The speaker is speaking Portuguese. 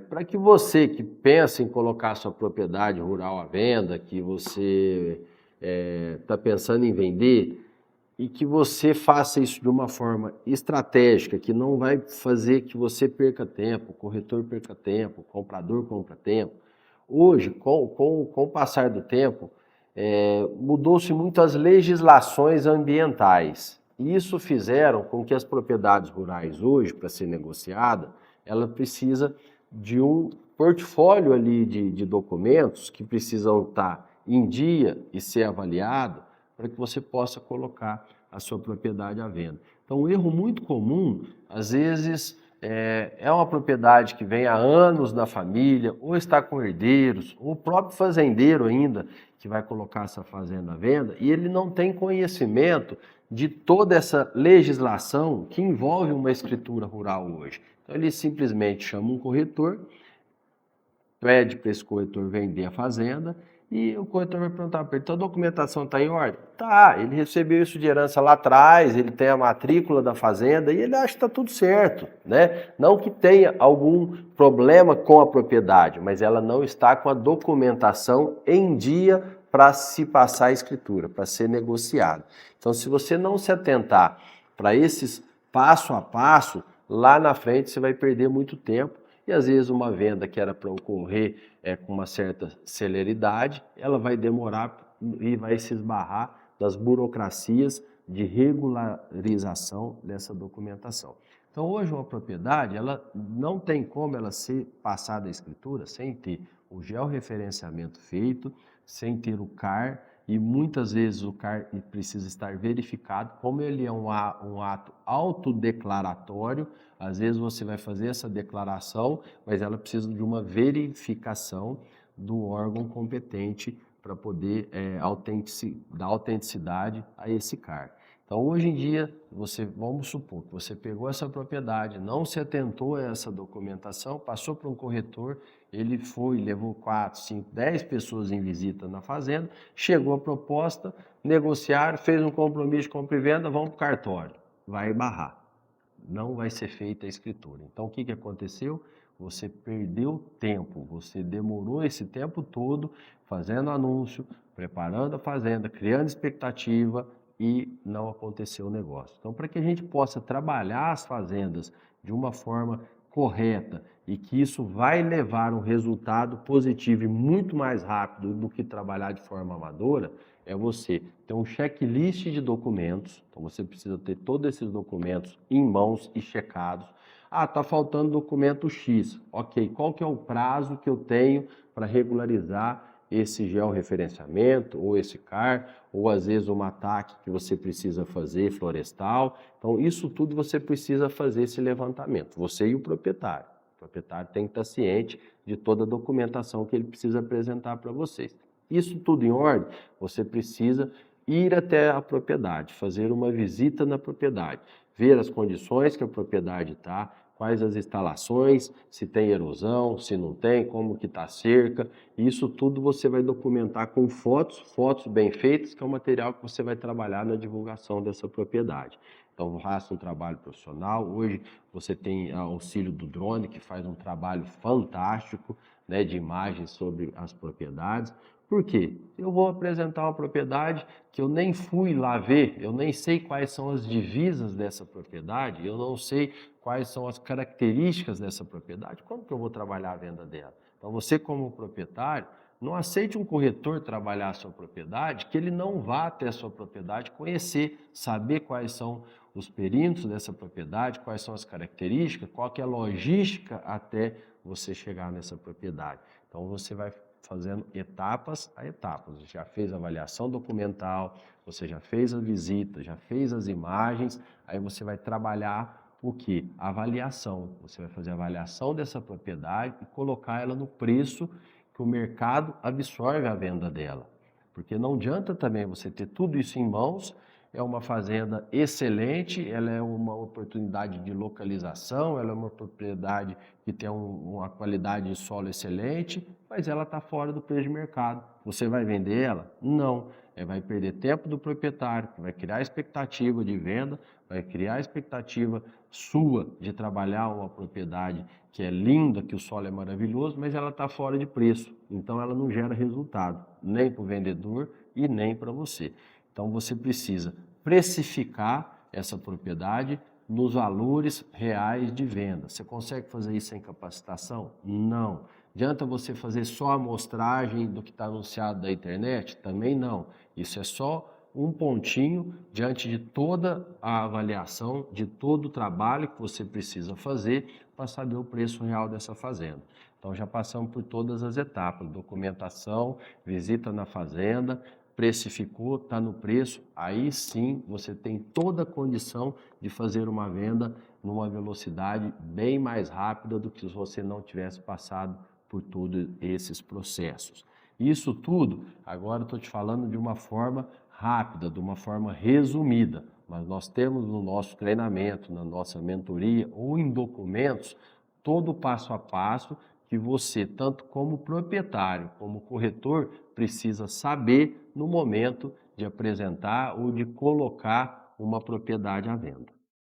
Para que você que pensa em colocar sua propriedade rural à venda, que você está pensando em vender, e que você faça isso de uma forma estratégica, que não vai fazer que você perca tempo, o corretor perca tempo, o comprador compra tempo. Hoje, com o passar do tempo, mudou-se muitas legislações ambientais. E isso fizeram com que as propriedades rurais hoje, para ser negociada, ela precisa de um portfólio ali de documentos que precisam estar em dia e ser avaliado para que você possa colocar a sua propriedade à venda. Então, um erro muito comum, às vezes, é uma propriedade que vem há anos na família, ou está com herdeiros, ou o próprio fazendeiro ainda, que vai colocar essa fazenda à venda, e ele não tem conhecimento de toda essa legislação que envolve uma escritura rural hoje. Então, ele simplesmente chama um corretor, pede para esse corretor vender a fazenda e o corretor vai perguntar para ele, então a documentação está em ordem? Tá, ele recebeu isso de herança lá atrás, ele tem a matrícula da fazenda e ele acha que está tudo certo, né? Não que tenha algum problema com a propriedade, mas ela não está com a documentação em dia para se passar a escritura, para ser negociado. Então, se você não se atentar para esses passo a passo, lá na frente você vai perder muito tempo. E às vezes uma venda que era para ocorrer com uma certa celeridade, ela vai demorar e vai se esbarrar das burocracias de regularização dessa documentação. Então hoje uma propriedade, ela não tem como ela ser passada à escritura sem ter o georreferenciamento feito, sem ter o CAR, e muitas vezes o CAR precisa estar verificado, como ele é um ato autodeclaratório. Às vezes você vai fazer essa declaração, mas ela precisa de uma verificação do órgão competente para poder dar autenticidade a esse CAR. Então, hoje em dia, vamos supor que você pegou essa propriedade, não se atentou a essa documentação, passou para um corretor, ele foi, levou 4, 5, 10 pessoas em visita na fazenda, chegou a proposta, negociaram, fez um compromisso de compra e venda, vão para o cartório, vai barrar. Não vai ser feita a escritura. Então, o que aconteceu? Você perdeu tempo, você demorou esse tempo todo fazendo anúncio, preparando a fazenda, criando expectativa e não aconteceu o negócio. Então, para que a gente possa trabalhar as fazendas de uma forma correta e que isso vai levar um resultado positivo e muito mais rápido do que trabalhar de forma amadora, é você ter um checklist de documentos, então você precisa ter todos esses documentos em mãos e checados. Ah, está faltando documento X. Ok, qual que é o prazo que eu tenho para regularizar esse georreferenciamento, ou esse CAR, ou às vezes um ataque que você precisa fazer florestal. Então, isso tudo você precisa fazer esse levantamento, você e o proprietário. O proprietário tem que estar ciente de toda a documentação que ele precisa apresentar para vocês. Isso tudo em ordem, você precisa ir até a propriedade, fazer uma visita na propriedade, ver as condições que a propriedade está, quais as instalações, se tem erosão, se não tem, como que está a cerca. Isso tudo você vai documentar com fotos bem feitas, que é o material que você vai trabalhar na divulgação dessa propriedade. Então, faça um trabalho profissional. Hoje você tem auxílio do drone, que faz um trabalho fantástico, né, de imagens sobre as propriedades. Por quê? Eu vou apresentar uma propriedade que eu nem fui lá ver, eu nem sei quais são as divisas dessa propriedade, eu não sei quais são as características dessa propriedade, como que eu vou trabalhar a venda dela? Então você, como proprietário, não aceite um corretor trabalhar a sua propriedade, que ele não vá até a sua propriedade conhecer, saber quais são os perímetros dessa propriedade, quais são as características, qual que é a logística até você chegar nessa propriedade. Então você vai fazendo etapas a etapas. Você já fez a avaliação documental, você já fez a visita, já fez as imagens, aí você vai trabalhar o quê? A avaliação. Você vai fazer a avaliação dessa propriedade e colocar ela no preço que o mercado absorve a venda dela. Porque não adianta também você ter tudo isso em mãos. É uma fazenda excelente, ela é uma oportunidade de localização, ela é uma propriedade que tem uma qualidade de solo excelente, mas ela está fora do preço de mercado. Você vai vender ela? Não. vai perder tempo do proprietário, que vai criar expectativa de venda, vai criar expectativa sua de trabalhar uma propriedade que é linda, que o solo é maravilhoso, mas ela está fora de preço. Então ela não gera resultado, nem para o vendedor e nem para você. Então você precisa precificar essa propriedade nos valores reais de venda. Você consegue fazer isso sem capacitação? Não. Adianta você fazer só a amostragem do que está anunciado da internet? Também não. Isso é só um pontinho diante de toda a avaliação, de todo o trabalho que você precisa fazer para saber o preço real dessa fazenda. Então já passamos por todas as etapas, documentação, visita na fazenda, precificou, está no preço, aí sim você tem toda a condição de fazer uma venda numa velocidade bem mais rápida do que se você não tivesse passado por todos esses processos. Isso tudo, agora estou te falando de uma forma rápida, de uma forma resumida, mas nós temos no nosso treinamento, na nossa mentoria ou em documentos, todo o passo a passo que você, tanto como proprietário, como corretor, precisa saber no momento de apresentar ou de colocar uma propriedade à venda.